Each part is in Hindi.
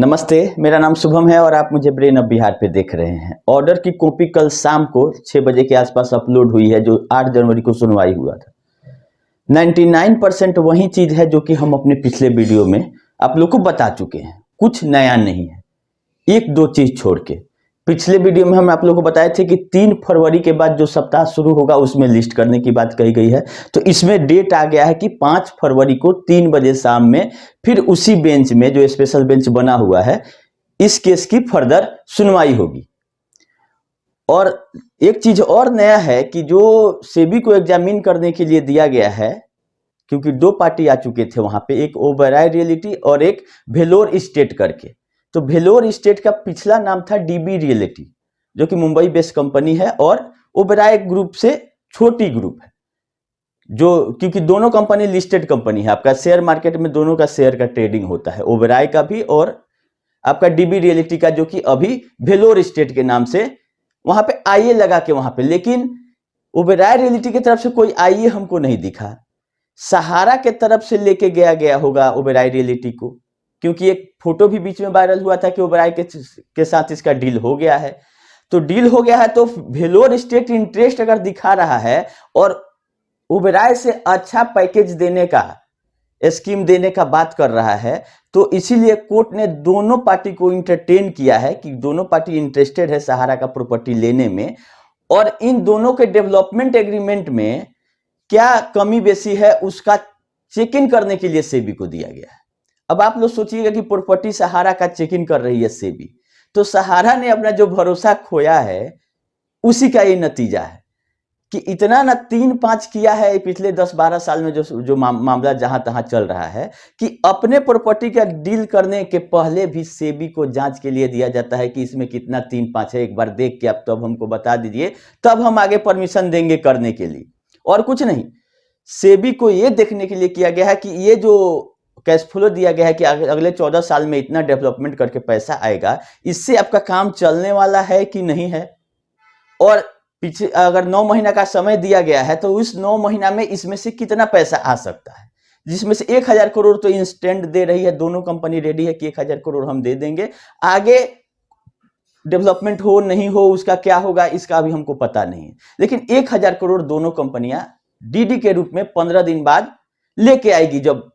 नमस्ते, मेरा नाम शुभम है और आप मुझे ब्रेन ऑफ बिहार पे देख रहे हैं। ऑर्डर की कॉपी कल शाम को 6 बजे के आसपास अपलोड हुई है, जो 8 जनवरी को सुनवाई हुआ था। 99% वही चीज है जो कि हम अपने पिछले वीडियो में आप लोग को बता चुके हैं। कुछ नया नहीं है, एक दो चीज छोड़ के। पिछले वीडियो में हम आप लोगों को बताए थे कि 3 फरवरी के बाद जो सप्ताह शुरू होगा उसमें लिस्ट करने की बात कही गई है। तो इसमें डेट आ गया है कि 5 फरवरी को 3 बजे शाम में फिर उसी बेंच में, जो स्पेशल बेंच बना हुआ है, इस केस की फर्दर सुनवाई होगी। और एक चीज और नया है कि जो सेबी को एग्जामिन करने के लिए दिया गया है, क्योंकि 2 पार्टी आ चुके थे वहां पे, एक ओबेरॉय रियल्टी और एक वेलोर स्टेट करके। तो वेलोर स्टेट का पिछला नाम था डीबी रियल्टी, जो कि मुंबई बेस्ड कंपनी है, और ओबेरॉय ग्रुप से छोटी ग्रुप है, जो क्योंकि दोनों कंपनी लिस्टेड कंपनी है। आपका शेयर मार्केट में दोनों का शेयर का ट्रेडिंग होता है, ओबेरॉय का भी और आपका डीबी रियल्टी का, जो कि अभी वेलोर स्टेट के नाम से वहां पे आईए लगा के वहां पे। लेकिन ओबेरॉय रियल्टी की तरफ से कोई आईए हमको नहीं दिखा। सहारा के तरफ से लेके गया होगा ओबेरॉय रियल्टी को, क्योंकि एक फोटो भी बीच में वायरल हुआ था कि ओबेरॉय के साथ इसका डील हो गया है। तो डील हो गया है तो वेलोर स्टेट इंटरेस्ट अगर दिखा रहा है और ओबेरॉय से अच्छा पैकेज देने का, स्कीम देने का बात कर रहा है, तो इसीलिए कोर्ट ने दोनों पार्टी को इंटरटेन किया है कि दोनों पार्टी इंटरेस्टेड है सहारा का प्रॉपर्टी लेने में, और इन दोनों के डेवलपमेंट एग्रीमेंट में क्या कमी बेसी है उसका चेक इन करने के लिए सेबी को दिया गया है। अब आप लोग सोचिएगा कि प्रॉपर्टी सहारा का चेक इन कर रही है सेबी, तो सहारा ने अपना जो भरोसा खोया है उसी का ये नतीजा है कि इतना ना 3-5 किया है पिछले 10-12 साल में, जो मामला जहां तहां चल रहा है, कि अपने प्रॉपर्टी का डील करने के पहले भी सेबी को जांच के लिए दिया जाता है कि इसमें कितना 3-5 है, एक बार देख के आप तब हमको बता दीजिए, तब हम आगे परमिशन देंगे करने के लिए, और कुछ नहीं। सेबी को यह देखने के लिए किया गया है कि ये जो कैश फ्लो दिया गया है कि अगले 14 साल में इतना डेवलपमेंट करके पैसा आएगा, इससे आपका काम चलने वाला है कि नहीं है। और पीछे अगर 9 महीना का समय दिया गया है तो उस 9 महीना में इसमें से कितना पैसा आ सकता है, जिसमें से 1000 करोड़ तो इंस्टेंट दे रही है, दोनों कंपनी रेडी है कि 1000 करोड़ हम दे देंगे। आगे डेवलपमेंट हो नहीं हो उसका क्या होगा इसका अभी हमको पता नहीं है, लेकिन 1000 करोड़ दोनों कंपनियां डीडी के रूप में 15 दिन बाद लेके आएगी, जब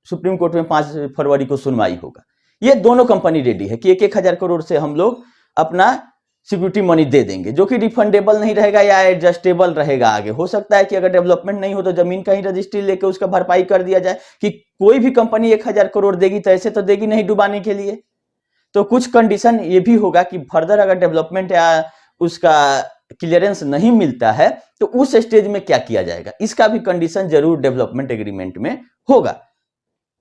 सुप्रीम कोर्ट में 5 फरवरी को सुनवाई होगा। ये दोनों कंपनी रेडी है कि 1000 करोड़ से हम लोग अपना सिक्योरिटी मनी दे देंगे, जो कि रिफंडेबल नहीं रहेगा या एडजस्टेबल रहेगा। आगे हो सकता है कि अगर डेवलपमेंट नहीं हो तो जमीन का ही रजिस्ट्री लेके उसका भरपाई कर दिया जाए, कि कोई भी कंपनी 1000 करोड़ देगी तो ऐसे तो देगी नहीं डुबाने के लिए। तो कुछ कंडीशन ये भी होगा कि फर्दर अगर डेवलपमेंट या उसका क्लियरेंस नहीं मिलता है तो उस स्टेज में क्या किया जाएगा, इसका भी कंडीशन जरूर डेवलपमेंट एग्रीमेंट में होगा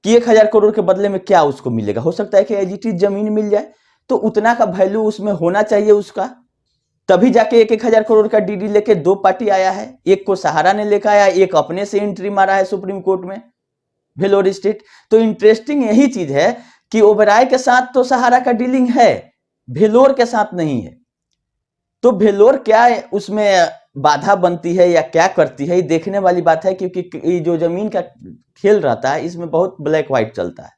कि 1000 करोड़ के बदले में क्या उसको मिलेगा। हो सकता है कि एज इट इज जमीन मिल जाए, तो उतना का वैल्यू उसमें होना चाहिए उसका, तभी जाके 1000 करोड़ का डीडी लेके 2 पार्टी आया है। एक को सहारा ने लेकर आया, एक अपने से एंट्री मारा है सुप्रीम कोर्ट में, वेलोर स्टेट। तो इंटरेस्टिंग यही चीज है कि ओबेरॉय के साथ तो सहारा का डीलिंग है, वेलोर के साथ नहीं है। तो वेलोर क्या उसमें बाधा बनती है या क्या करती है, ये देखने वाली बात है, क्योंकि जो जमीन का खेल रहता है इसमें बहुत ब्लैक व्हाइट चलता है।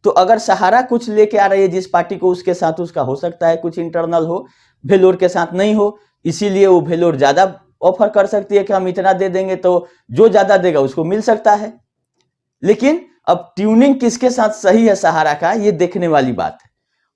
तो अगर सहारा कुछ लेके आ रही है जिस पार्टी को, उसके साथ उसका हो सकता है कुछ इंटरनल हो, वेलोर के साथ नहीं हो, इसीलिए वो वेलोर ज्यादा ऑफर कर सकती है कि हम इतना दे देंगे, तो जो ज्यादा देगा उसको मिल सकता है। लेकिन अब ट्यूनिंग किसके साथ सही है सहारा का, ये देखने वाली बात है।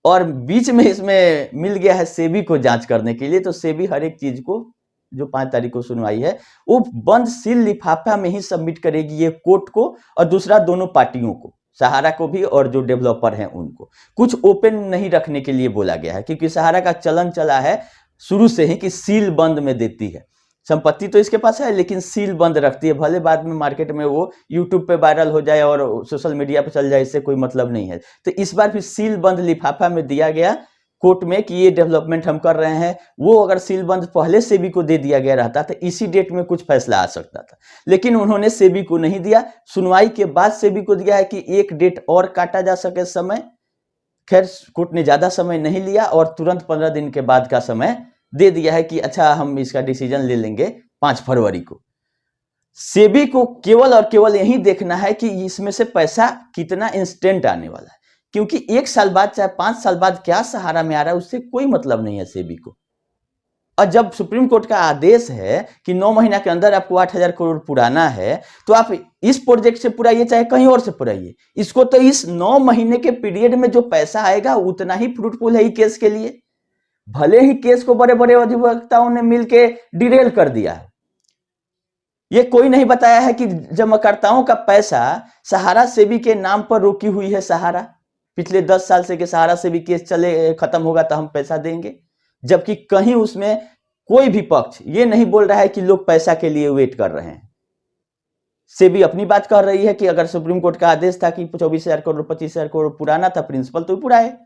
और बीच में इसमें मिल गया है सेबी को जांच करने के लिए, तो सेबी हर एक चीज को, जो 5 तारीख को सुनवाई है, वो बंद सील लिफाफा में ही सबमिट करेगी, ये कोर्ट को और दूसरा दोनों पार्टियों को, सहारा को भी और जो डेवलपर हैं उनको। कुछ ओपन नहीं रखने के लिए बोला गया है, क्योंकि सहारा का चलन चला है शुरू से ही कि सील बंद में देती है। संपत्ति तो इसके पास है लेकिन सील बंद रखती है, भले बाद में मार्केट में वो यूट्यूब पे वायरल हो जाए और सोशल मीडिया पे चल जाए, इससे कोई मतलब नहीं है। तो इस बार भी सील बंद लिफाफा में दिया गया कोर्ट में कि ये डेवलपमेंट हम कर रहे हैं। वो अगर सील बंद पहले सेबी को दे दिया गया रहता तो इसी डेट में कुछ फैसला आ सकता था, लेकिन उन्होंने सेबी को नहीं दिया। सुनवाई के बाद सेबी को दिया है कि एक डेट और काटा जा सके समय। खैर कोर्ट ने ज्यादा समय नहीं लिया और तुरंत 15 दिन के बाद का समय दे दिया है कि अच्छा हम इसका डिसीजन ले लेंगे 5 फरवरी को। सेबी को केवल और केवल यही देखना है कि इसमें से पैसा कितना इंस्टेंट आने वाला है, क्योंकि 1 साल बाद चाहे 5 साल बाद क्या सहारा में आ रहा है उससे कोई मतलब नहीं है सेबी को। और जब सुप्रीम कोर्ट का आदेश है कि 9 महीना के अंदर आपको 8,000 करोड़ पुराना है, तो आप इस प्रोजेक्ट से पुराइए चाहे कहीं और से पुराइए, इसको तो इस 9 महीने के पीरियड में जो पैसा आएगा उतना ही फ्रूटफुल है केस के लिए। भले ही केस को बड़े बड़े अधिवक्ताओं ने मिलकर डिरेल कर दिया है, ये कोई नहीं बताया है कि जमाकर्ताओं का पैसा सहारा सेबी के नाम पर रोकी हुई है। सहारा पिछले 10 साल से कि सहारा से भी केस चले खत्म होगा तो हम पैसा देंगे, जबकि कहीं उसमें कोई भी पक्ष ये नहीं बोल रहा है कि लोग पैसा के लिए वेट कर रहे हैं। सेबी अपनी बात कर रही है कि अगर सुप्रीम कोर्ट का आदेश था कि 24,000 करोड़ 25,000 करोड़ पुराना था, प्रिंसिपल तो पूरा है।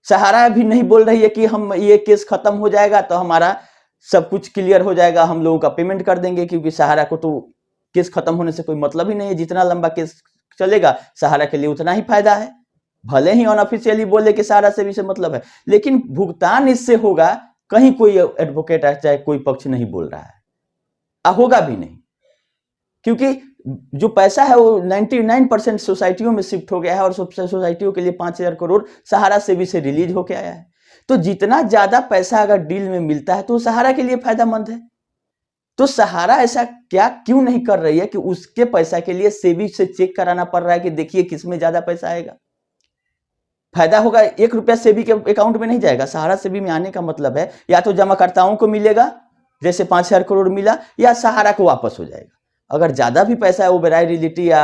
सहारा भी नहीं बोल रही है कि हम ये केस खत्म हो जाएगा तो हमारा सब कुछ क्लियर हो जाएगा, हम लोगों का पेमेंट कर देंगे, क्योंकि सहारा को तो केस खत्म होने से कोई मतलब ही नहीं है। जितना लंबा केस चलेगा सहारा के लिए उतना ही फायदा है। भले ही अनऑफिशियली बोले कि सहारा से भी से मतलब है, लेकिन भुगतान इससे होगा। कहीं कोई एडवोकेट चाहे कोई पक्ष नहीं बोल रहा है, होगा भी नहीं, क्योंकि जो पैसा है वो 99% सोसाइटियों में शिफ्ट हो गया है और सोसाइटियों के लिए 5,000 करोड़ सहारा सेबी से रिलीज होके आया है। तो जितना ज्यादा पैसा अगर डील में मिलता है तो सहारा के लिए फायदेमंद है। तो सहारा ऐसा क्या क्यों नहीं कर रही है कि उसके पैसा के लिए सेबी से चेक कराना पड़ रहा है कि देखिए किसमें ज्यादा पैसा आएगा। फायदा होगा, 1 रुपया सेबी के अकाउंट में नहीं जाएगा। सहारा सेबी में आने का मतलब है या तो जमाकर्ताओं को मिलेगा जैसे 5,000 करोड़ मिला, या सहारा को वापस हो जाएगा। अगर ज्यादा भी पैसा है ओबेरॉय रियल्टी या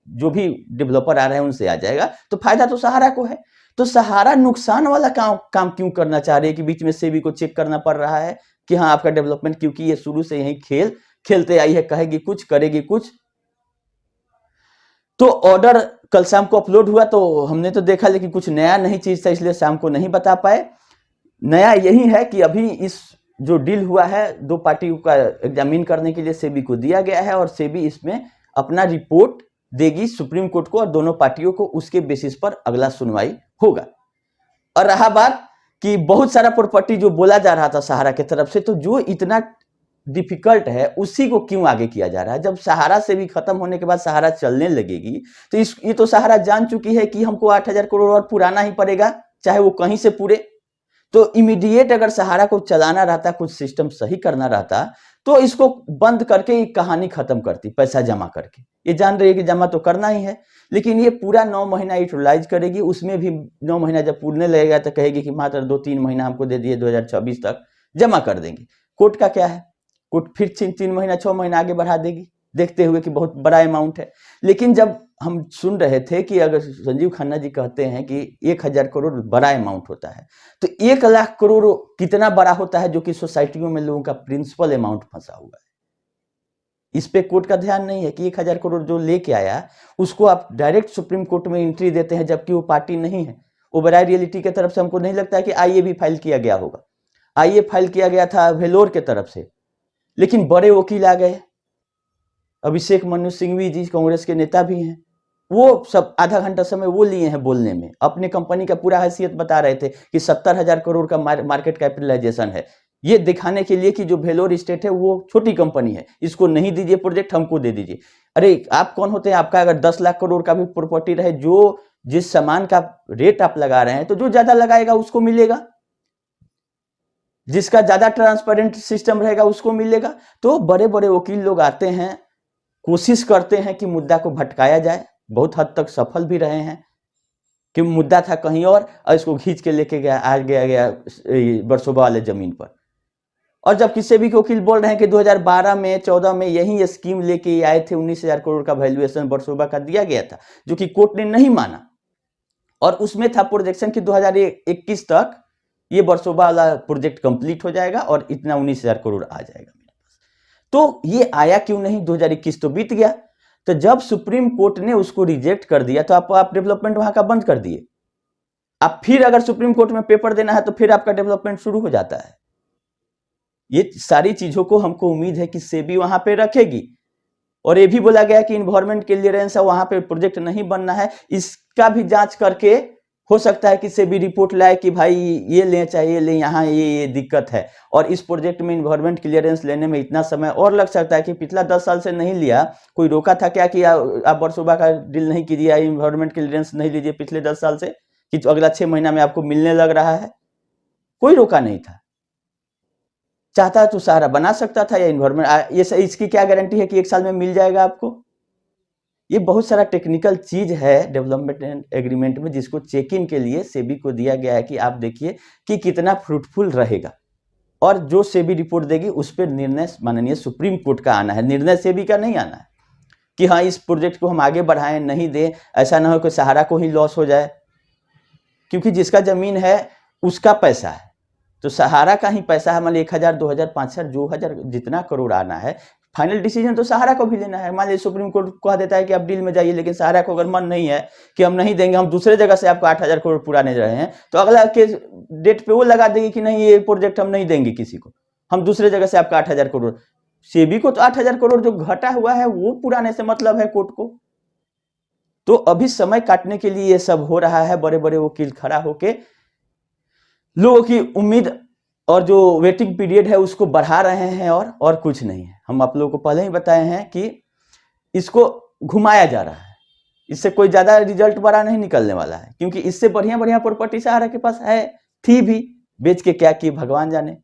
जो भी डेवलपर आ रहे हैं उनसे आ जाएगा, तो फायदा तो सहारा को है। तो सहारा नुकसान वाला काम क्यों करना चाह रही है कि बीच में सेबी को चेक करना पड़ रहा है कि हाँ आपका डेवलपमेंट, क्योंकि ये शुरू से यही खेलते आई है, कहेगी कुछ करेगी कुछ। तो ऑर्डर कल शाम को अपलोड हुआ तो हमने तो देखा, लेकिन कुछ नया नहीं चीज था इसलिए शाम को नहीं बता पाए। नया यही है कि अभी इस जो डील हुआ है 2 पार्टियों का एग्जामिन करने के लिए सेबी को दिया गया है, और सेबी इसमें अपना रिपोर्ट देगी सुप्रीम कोर्ट को और दोनों पार्टियों को, उसके बेसिस पर अगला सुनवाई होगा। और रहा बात कि बहुत सारा प्रॉपर्टी जो बोला जा रहा था सहारा की तरफ से, तो जो इतना डिफिकल्ट है उसी को क्यों आगे किया जा रहा है। जब सहारा से भी खत्म होने के बाद सहारा चलने लगेगी तो ये तो सहारा जान चुकी है कि हमको 8,000 करोड़ और पुराना ही पड़ेगा, चाहे वो कहीं से पूरे। तो इमीडिएट अगर सहारा को चलाना रहता, कुछ सिस्टम सही करना रहता, तो इसको बंद करके कहानी खत्म करती, पैसा जमा करके। ये जान रही है कि जमा तो करना ही है, लेकिन ये पूरा 9 महीना यूटिलाइज करेगी। उसमें भी 9 महीना जब पूरने लगेगा तो कहेगी कि मात्र 2-3 महीना हमको दे दिए, 2026 तक जमा कर देंगे। कोर्ट का क्या है, कोर्ट फिर 3 महीना 6 महीना आगे बढ़ा देगी, देखते हुए कि बहुत बड़ा अमाउंट है। लेकिन जब हम सुन रहे थे कि अगर संजीव खन्ना जी कहते हैं कि 1,000 करोड़ बड़ा अमाउंट होता है, तो 1 लाख करोड़ कितना बड़ा होता है, जो कि सोसाइटियों में लोगों का प्रिंसिपल अमाउंट फंसा हुआ है। इस पे कोर्ट का ध्यान नहीं है कि 1,000 करोड़ जो लेके आया उसको आप डायरेक्ट सुप्रीम कोर्ट में एंट्री देते हैं, जबकि वो पार्टी नहीं है। ओबेरॉय रियल्टी की तरफ से हमको नहीं लगता है कि आईए भी फाइल किया गया होगा। आईए फाइल किया गया था वेलोर के तरफ से, लेकिन बड़े वकील आ गए, अभिषेक मनु सिंघवी जी कांग्रेस के नेता भी हैं, वो सब आधा घंटा समय वो लिए हैं बोलने में, अपने कंपनी का पूरा हैसियत बता रहे थे कि 70,000 करोड़ का मार्केट कैपिटलाइजेशन है, ये दिखाने के लिए कि जो वेलोर स्टेट है वो छोटी कंपनी है, इसको नहीं दीजिए प्रोजेक्ट, हमको दे दीजिए। अरे आप कौन होते हैं, आपका अगर 10 लाख करोड़ का भी प्रॉपर्टी रहे, जो जिस सामान का रेट आप लगा रहे हैं, तो जो ज्यादा लगाएगा उसको मिलेगा, जिसका ज्यादा ट्रांसपेरेंट सिस्टम रहेगा उसको मिलेगा। तो बड़े बड़े वकील लोग आते हैं, कोशिश करते हैं कि मुद्दा को भटकाया जाए, बहुत हद तक सफल भी रहे हैं, कि मुद्दा था कहीं और इसको खींच के लेके गया गया बरसोबा वाले जमीन पर। और जब किसी भी वकील बोल रहे हैं कि 2012 में 14 में यही स्कीम लेके आए थे, 19,000 करोड़ का वैल्यूएशन बरसोबा का दिया गया था, जो कि कोर्ट ने नहीं माना, और उसमें था प्रोजेक्शन कि 2021 तक ये बरसोबा वाला प्रोजेक्ट कंप्लीट हो जाएगा और इतना 19,000 करोड़ आ जाएगा मेरे पास। तो ये आया क्यों नहीं, 2021 तो बीत गया। तो जब सुप्रीम कोर्ट ने उसको रिजेक्ट कर दिया तो आप डेवलपमेंट वहां का बंद कर दिए। अब फिर अगर सुप्रीम कोर्ट में पेपर देना है तो फिर आपका डेवलपमेंट शुरू हो जाता है। ये सारी चीजों को हमको उम्मीद है कि सेबी वहां पे रखेगी। और ये भी बोला गया कि इन्वायरमेंट क्लियरेंस है, वहां पे प्रोजेक्ट नहीं बनना है, इसका भी जांच करके हो सकता है कि सेबी रिपोर्ट लाए कि भाई ये लें चाहिए लें, यहाँ ये दिक्कत है, और इस प्रोजेक्ट में इन्वायरमेंट क्लियरेंस लेने में इतना समय और लग सकता है कि पिछला 10 साल से नहीं लिया, कोई रोका था क्या कि आप वर्सोवा का डील नहीं कीजिए, इन्वायरमेंट क्लियरेंस नहीं लीजिए पिछले 10 साल से, कि अगला 6 महीना में आपको मिलने लग रहा है? कोई रोका नहीं था। चाहता तो सहारा बना सकता था या इन्वायरमेंट, ये इसकी क्या गारंटी है कि 1 साल में मिल जाएगा आपको? ये बहुत सारा टेक्निकल चीज है डेवलपमेंट एग्रीमेंट में, जिसको चेक इन के लिए सेबी को दिया गया है कि आप देखिए कि कितना फ्रूटफुल रहेगा, और जो सेबी रिपोर्ट देगी उस पर निर्णय माननीय सुप्रीम कोर्ट का आना है, निर्णय सेबी का नहीं आना है कि हाँ इस प्रोजेक्ट को हम आगे बढ़ाएं नहीं दें। ऐसा ना हो कि सहारा को ही लॉस हो जाए, क्योंकि जिसका जमीन है उसका पैसा है, तो सहारा का ही पैसा है। मान ली 1000, 2000, 5000, जो हजार जितना करोड़ आना है, फाइनल डिसीजन तो सहारा को भी लेना है। मान लीजिए सुप्रीम कोर्ट कह देता है कि आप डील में जाइए, लेकिन सहारा को अगर मन नहीं है कि हम नहीं देंगे, हम दूसरे जगह से आपको 8000 करोड़ पुराने रहे हैं, तो अगला के डेट पे वो लगा देगी कि नहीं ये प्रोजेक्ट हम नहीं देंगे किसी को, हम दूसरे जगह से आपका 8000 करोड़। सेबी को तो 8000 करोड़ जो घटा हुआ है वो पुराने से मतलब है कोर्ट को। तो अभी समय काटने के लिए ये सब हो रहा है, बड़े बड़े वकील खड़ा होके लोगों की उम्मीद और जो वेटिंग पीरियड है उसको बढ़ा रहे हैं, और कुछ नहीं है। हम आप लोगों को पहले ही बताए हैं कि इसको घुमाया जा रहा है, इससे कोई ज्यादा रिजल्ट बड़ा नहीं निकलने वाला है, क्योंकि इससे बढ़िया बढ़िया प्रॉपर्टी सहारा के पास है, थी भी, बेच के क्या की भगवान जाने।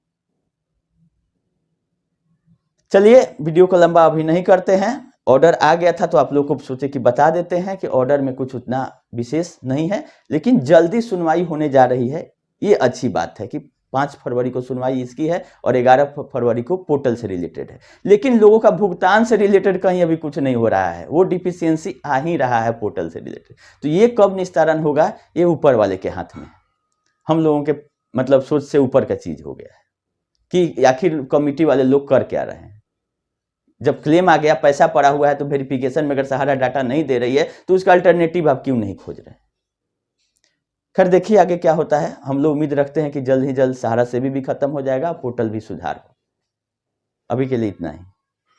चलिए वीडियो को लंबा अभी नहीं करते हैं। ऑर्डर आ गया था तो आप लोग को सोचे कि बता देते हैं कि ऑर्डर में कुछ उतना विशेष नहीं है, लेकिन जल्दी सुनवाई होने जा रही है। ये अच्छी बात है कि 5 फरवरी को सुनवाई इसकी है और 11 फरवरी को पोर्टल से रिलेटेड है, लेकिन लोगों का भुगतान से रिलेटेड कहीं अभी कुछ नहीं हो रहा है, वो डिफिशियंसी आ ही रहा है पोर्टल से रिलेटेड। तो ये कब निस्तारण होगा, ये ऊपर वाले के हाथ में है। हम लोगों के मतलब सोच से ऊपर का चीज हो गया है कि आखिर कमिटी वाले लोग कर क्या रहे हैं। जब क्लेम आ गया, पैसा पड़ा हुआ है, तो वेरिफिकेशन में अगर सहारा डाटा नहीं दे रही है तो उसका अल्टरनेटिव आप क्यों नहीं खोज रहे हैं? खैर देखिए आगे क्या होता है। हम लोग उम्मीद रखते हैं कि जल्द ही जल्द सहारा सेबी भी खत्म हो जाएगा, पोर्टल भी सुधार हो। अभी के लिए इतना ही,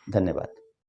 धन्यवाद।